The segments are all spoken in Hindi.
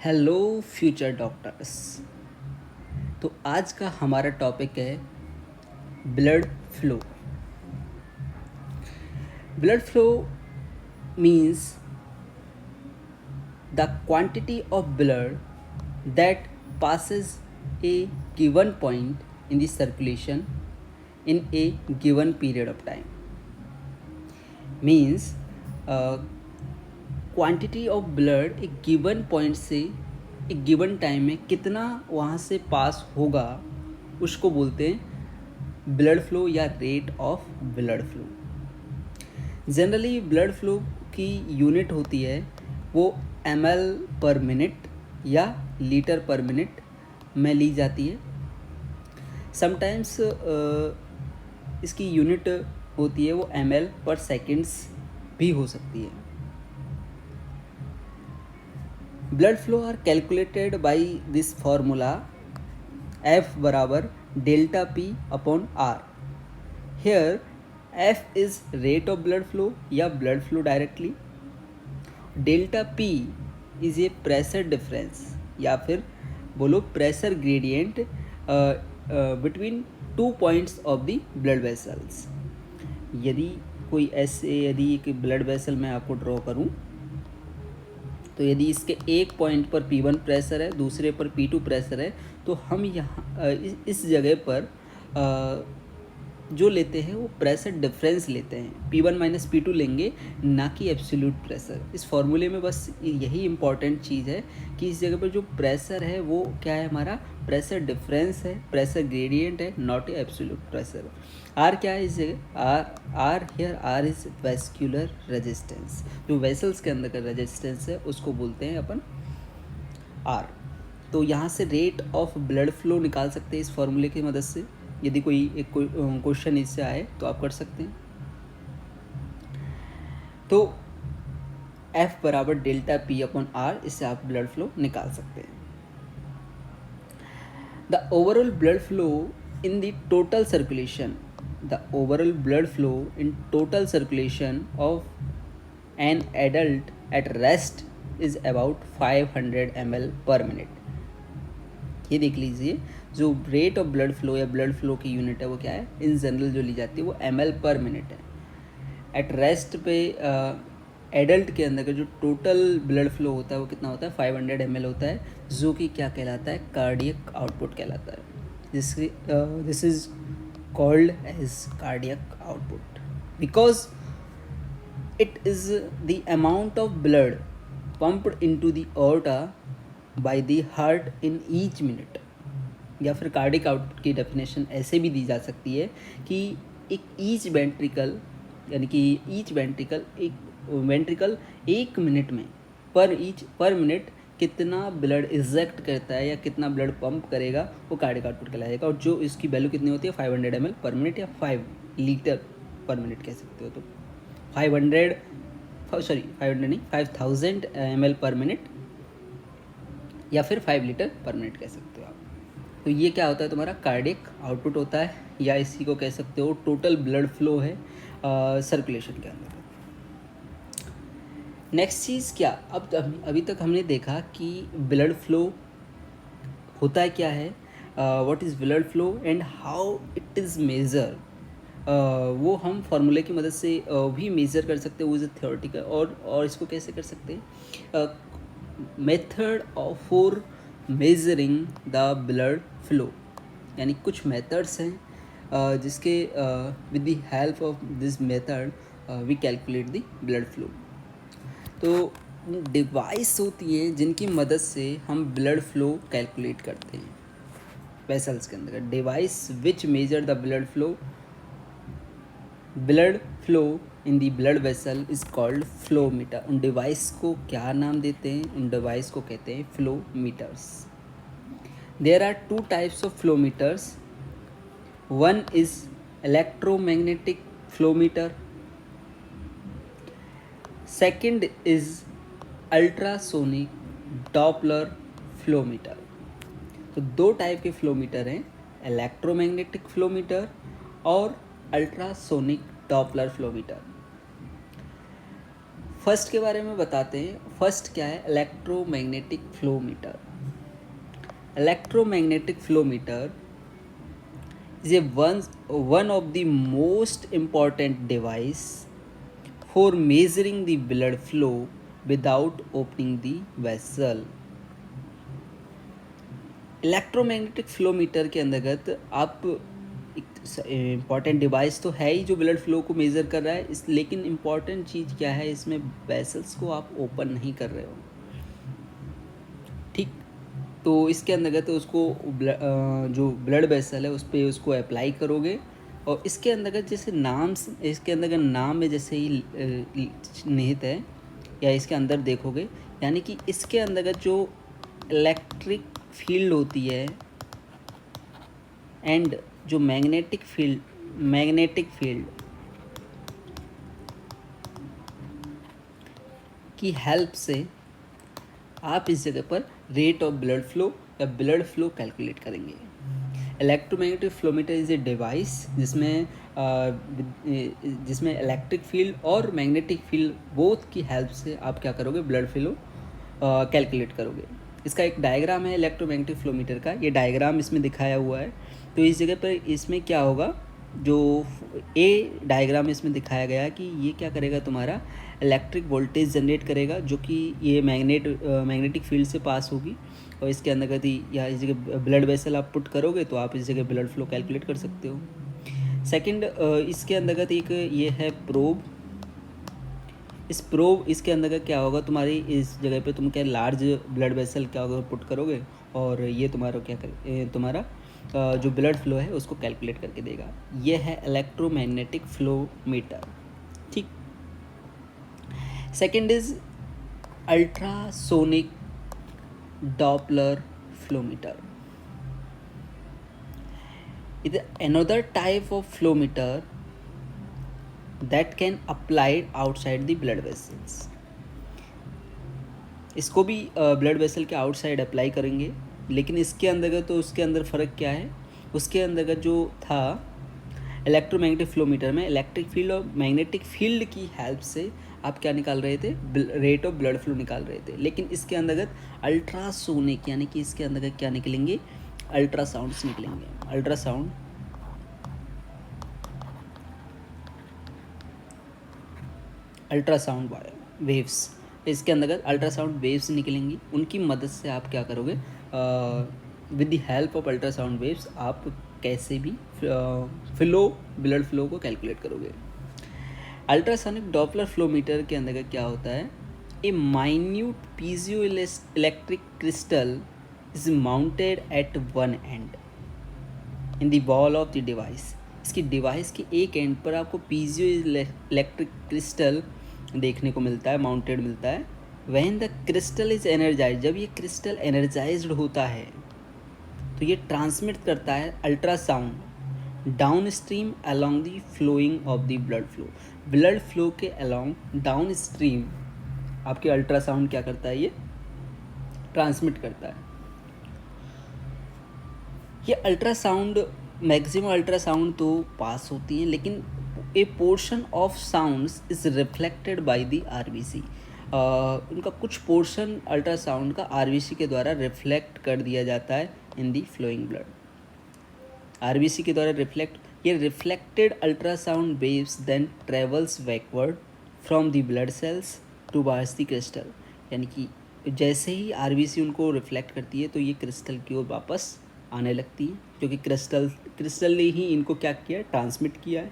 Hello future doctors. तो आज का हमारा टॉपिक है blood flow. Blood flow means the quantity of blood that passes a given point in the circulation in a given period of time. Means quantity of blood एक गिवन पॉइंट से एक गिवन टाइम में कितना वहाँ से पास होगा उसको बोलते हैं ब्लड फ्लो या rate of blood flow. Generally blood flow की यूनिट होती है वो ml पर मिनट या लीटर पर मिनट में ली जाती है। समटाइम्स इसकी यूनिट होती है वो ml पर सेकेंड्स भी हो सकती है। Blood flow are calculated by this formula F बराबर delta P upon R। Here F is rate of blood flow या blood flow directly. Delta P is a pressure difference या फिर बोलो pressure gradient between 2 points of the blood vessels. यदि कोई यदि एक ब्लड वेसल मैं आपको ड्रॉ करूं तो यदि इसके एक पॉइंट पर P1 प्रेशर है, दूसरे पर P2 प्रेशर है, तो हम यहाँ इस जगह पर जो लेते हैं वो प्रेशर डिफरेंस लेते हैं, P1 माइनस P2 लेंगे, ना कि एब्सोल्यूट प्रेशर। इस फॉर्मूले में बस यही इम्पॉर्टेंट चीज़ है कि इस जगह पर जो प्रेशर है वो क्या है, हमारा प्रेशर डिफरेंस है, प्रेशर ग्रेडियंट है, not a absolute pressure. R क्या है इस जगह, R here R is vascular resistance. जो वेसल्स के अंदर का रेजिस्टेंस है उसको बोलते हैं अपन आर। तो यहाँ से रेट ऑफ ब्लड फ्लो निकाल सकते हैं इस फॉर्मूले की मदद से। यदि कोई क्वेश्चन इससे आए तो आप कर सकते हैं। तो F बराबर डेल्टा P अपॉन R, इससे आप ब्लड फ्लो निकाल सकते हैं। The overall blood flow in the total circulation, the overall blood flow in total circulation of an adult at rest is about 500 ml per minute। ये देख लीजिए, जो रेट ऑफ ब्लड फ्लो या ब्लड फ्लो की यूनिट है वो क्या है, इन जनरल जो ली जाती है वो ml पर मिनट है। एट रेस्ट पे एडल्ट के अंदर का जो टोटल ब्लड फ्लो होता है वो कितना होता है, 500 ml होता है, जो कि क्या कहलाता है, कार्डियक आउटपुट कहलाता है। This is called as cardiac output because it is the amount of blood pumped into the aorta by the heart in each minute। या फिर कार्डियक आउटपुट की डेफिनेशन ऐसे भी दी जा सकती है कि एक ईच वेंट्रिकल यानी कि ईच वेंट्रिकल एक मिनट में पर मिनट कितना ब्लड इजेक्ट करता है या कितना ब्लड पंप करेगा वो कार्डियक आउटपुट कहलाएगा। और जो इसकी वैल्यू कितनी होती है, 500 ml पर मिनट या 5 लीटर पर मिनट कह सकते हो। तो 5000 ml पर मिनट या फिर 5 लीटर पर मिनट कह सकते हो आप। तो ये क्या होता है, तुम्हारा कार्डियक आउटपुट होता है, या इसी को कह सकते हो टोटल ब्लड फ्लो है सर्कुलेशन के अंदर। नेक्स्ट चीज़ क्या, अब अभी तक हमने देखा कि ब्लड फ्लो होता है क्या है, what is blood flow and how it is measure. वो हम फार्मूले की मदद से भी मेज़र कर सकते हैं, वो इज़ थ्योरेटिकल। और इसको कैसे कर सकते हैं, method for measuring the blood flow, यानी कुछ मेथड्स हैं जिसके with the help of this method we calculate the blood flow. तो डिवाइस होती है जिनकी मदद से हम ब्लड फ्लो कैलकुलेट करते हैं वेसल्स के अंदर। Device which measure the blood flow in the blood vessel is called flow meter. उन डिवाइस को क्या नाम देते हैं, उन डिवाइस को कहते हैं flow meters. There are 2 types of flow meters. One is electromagnetic flow meter, second is ultrasonic Doppler flow meter. तो 2 टाइप के फ्लो मीटर हैं, इलेक्ट्रोमैग्नेटिक फ्लो मीटर और ultrasonic Doppler flow meter. First के बारे में बताते हैं। फर्स्ट क्या है, electromagnetic flow meter. Electromagnetic flow meter is one of the most important device for measuring the blood flow without opening the vessel. Electromagnetic flow meter के अंतर्गत आप एक इम्पॉर्टेंट डिवाइस तो है ही जो ब्लड फ्लो को मेज़र कर रहा है, इस लेकिन इम्पॉर्टेंट चीज़ क्या है, इसमें वेसल्स को आप ओपन नहीं कर रहे हो. ठीक, तो इसके अंतर्गत उसको जो ब्लड वेसल है उस पर उसको अप्लाई करोगे, और इसके अंतर्गत जैसे इसके अंतर्गत नाम में जैसे ही निहित है या इसके अंदर देखोगे, यानी कि इसके अंतर्गत जो इलेक्ट्रिक फील्ड होती है एंड जो मैग्नेटिक फील्ड की हेल्प से आप इस जगह पर रेट ऑफ ब्लड फ्लो या ब्लड फ्लो कैलकुलेट करेंगे. Electromagnetic flowmeter is a device जिसमें इलेक्ट्रिक फील्ड और मैग्नेटिक फील्ड बोथ की हेल्प से आप क्या करोगे, ब्लड फ्लो कैलकुलेट करोगे. इसका एक डायग्राम है इलेक्ट्रोमैग्नेटिक फ्लोमीटर का, ये डायग्राम इसमें दिखाया हुआ है. तो इस जगह पर इसमें क्या होगा, जो ए डायग्राम इसमें दिखाया गया कि ये क्या करेगा, तुम्हारा इलेक्ट्रिक वोल्टेज जनरेट करेगा जो कि ये मैग्नेटिक फील्ड से पास होगी, और इसके अंतर्गत ही या इस जगह ब्लड वेसल आप पुट करोगे तो आप इस जगह ब्लड फ्लो कैलकुलेट कर सकते हो. सेकंड, इसके अंतर्गत एक ये है प्रोब. इसके अंतर्गत क्या होगा, तुम्हारी इस जगह पे तुम क्या लार्ज ब्लड वेसल क्या होगा पुट करोगे, और ये तुम्हारा क्या करे, तुम्हारा जो ब्लड फ्लो है उसको कैलकुलेट करके देगा. ये है इलेक्ट्रोमैग्नेटिक फ्लो मीटर. ठीक. Second is ultrasonic Doppler flow metre. It is another type of flow meter that can applied outside the blood vessels. इसको भी ब्लड वेसल के आउटसाइड अप्लाई करेंगे, लेकिन इसके अंतर्गत तो उसके अंदर फ़र्क क्या है, उसके अंतर्गत जो था इलेक्ट्रोमैग्नेटिक फ्लो मीटर में इलेक्ट्रिक फील्ड और मैग्नेटिक फील्ड की हेल्प से आप क्या निकाल रहे थे, रेट ऑफ ब्लड फ्लो निकाल रहे थे. लेकिन इसके अंतर्गत अल्ट्रासोनिक यानी कि इसके अंतर्गत क्या निकलेंगे, अल्ट्रासाउंड्स निकलेंगे. अल्ट्रासाउंड वेव्स, इसके अंतर्गत अल्ट्रासाउंड वेव्स निकलेंगी. उनकी मदद से आप क्या करोगे, with the help of ultrasound waves आप कैसे भी ब्लड फ्लो को कैलकुलेट करोगे. अल्ट्रासोनिक डॉपलर फ्लो मीटर के अंतर्गत क्या होता है, a minute piezo electric crystal is mounted at one end in the wall of the device. इसकी डिवाइस के एक एंड पर आपको पीजियो इलेक्ट्रिक क्रिस्टल देखने को मिलता है, माउंटेड मिलता है. When the crystal is energize, जब ये क्रिस्टल एनर्जाइज्ड होता है तो ये ट्रांसमिट करता है ultrasound down stream along the flowing of the blood flow के अलॉन्ग डाउन स्ट्रीम आपके अल्ट्रासाउंड क्या करता है, ये ट्रांसमिट करता है. ये अल्ट्रासाउंड मैक्सिमम अल्ट्रासाउंड तो पास होती हैं, लेकिन ए portion of sounds is reflected by the RBC. उनका कुछ पोर्शन अल्ट्रासाउंड का आरबीसी के द्वारा रिफ्लेक्ट कर दिया जाता है in the flowing blood. RBC के द्वारा ये reflected ultrasound waves then travels backward from the blood cells towards the crystal. यानी कि जैसे ही आरबीसी उनको रिफ्लेक्ट करती है तो ये क्रिस्टल की ओर वापस आने लगती है, क्योंकि क्रिस्टल ने ही इनको क्या किया है, ट्रांसमिट किया है.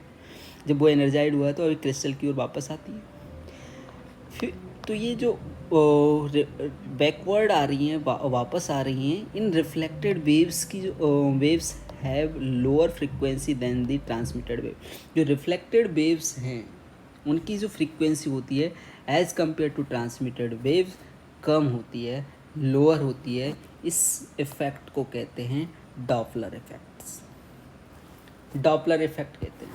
जब वो एनर्जाइड हुआ है तो अभी क्रिस्टल की ओर वापस आती है. फिर तो ये जो बैकवर्ड आ रही हैं, वापस आ रही हैं, इन रिफ्लेक्टेड वेव्स की जो waves have lower frequency than the transmitted wave. जो रिफ्लेक्टेड वेव्स हैं उनकी जो फ्रीक्वेंसी होती है as compared to transmitted waves कम होती है, लोअर होती है. इस इफ़ेक्ट को कहते हैं डॉपलर इफ़ेक्ट कहते हैं.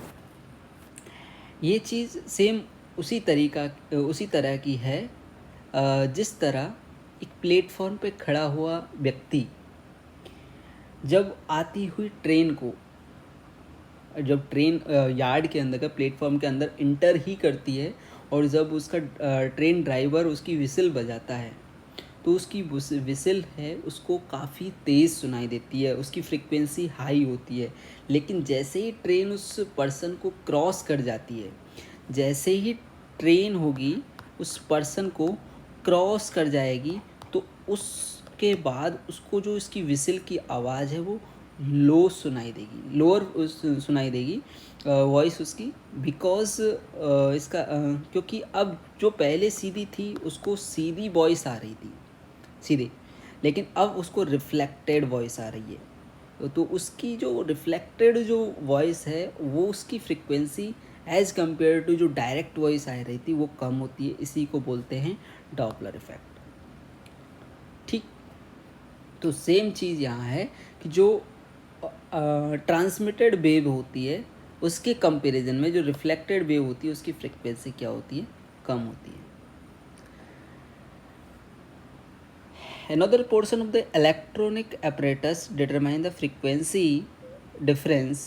ये चीज़ सेम उसी तरह की है जिस तरह एक प्लेटफॉर्म पे खड़ा हुआ व्यक्ति जब आती हुई ट्रेन को, जब ट्रेन यार्ड के अंदर का प्लेटफॉर्म के अंदर इंटर ही करती है और जब उसका ट्रेन ड्राइवर उसकी विसिल बजाता है तो उसकी विसिल है उसको काफ़ी तेज़ सुनाई देती है, उसकी फ्रीक्वेंसी हाई होती है। लेकिन जैसे ही ट्रेन उस पर्सन को क्रॉस कर जाती है, जैसे ही ट्रेन होगी उस पर्सन को क्रॉस कर जाएगी, तो उसके बाद उसको जो इसकी विसिल की आवाज़ है वो लो सुनाई देगी, लोअर सुनाई देगी वॉइस उसकी, बिकॉज इसका क्योंकि अब जो पहले सीधी थी उसको सीधी वॉइस आ रही थी सीधे, लेकिन अब उसको रिफ्लेक्टेड वॉइस आ रही है। तो उसकी जो रिफ्लेक्टेड जो वॉइस है वो उसकी फ्रिक्वेंसी एज कम्पेयर टू जो डायरेक्ट वॉइस आ रही थी वो कम होती है। इसी को बोलते हैं डॉपलर इफेक्ट। ठीक, तो सेम चीज़ यहाँ है कि जो ट्रांसमिटेड वेव होती है उसके कंपैरिजन में जो रिफ्लेक्टेड वेव होती है उसकी फ्रिक्वेंसी क्या होती है, कम होती है। Another portion of the electronic apparatus determine the frequency difference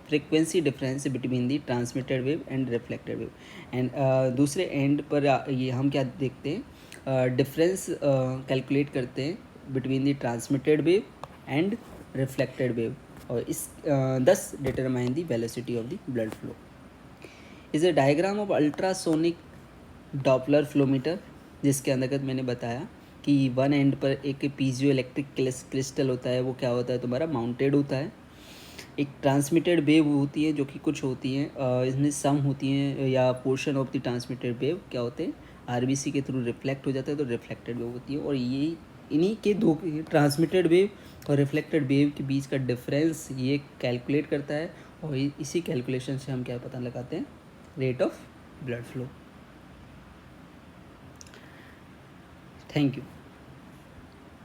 between the transmitted wave and reflected wave, and दूसरे एंड पर ये हम क्या देखते हैं, डिफरेंस कैलकुलेट करते हैं between the transmitted wave and reflected wave, और इस दस determine the velocity of the blood flow. Is a diagram of ultrasonic Doppler flowmeter, जिसके अंतर्गत मैंने बताया कि वन एंड पर एक पीजियो इलेक्ट्रिक क्रिस्टल होता है, वो क्या होता है तुम्हारा माउंटेड होता है। एक ट्रांसमिटेड वेव होती है जो कि कुछ होती हैं इसमें सम होती हैं या portion of the transmitted wave क्या होते हैं आरबीसी के थ्रू रिफ्लेक्ट हो जाता है, तो रिफ्लेक्टेड वेव होती है। और ये इन्हीं के दो ट्रांसमिटेड वेव और रिफ्लेक्टेड वेव के बीच का डिफरेंस ये कैलकुलेट करता है, और इसी कैलकुलेशन से हम क्या पता लगाते हैं, rate of blood flow. Thank you.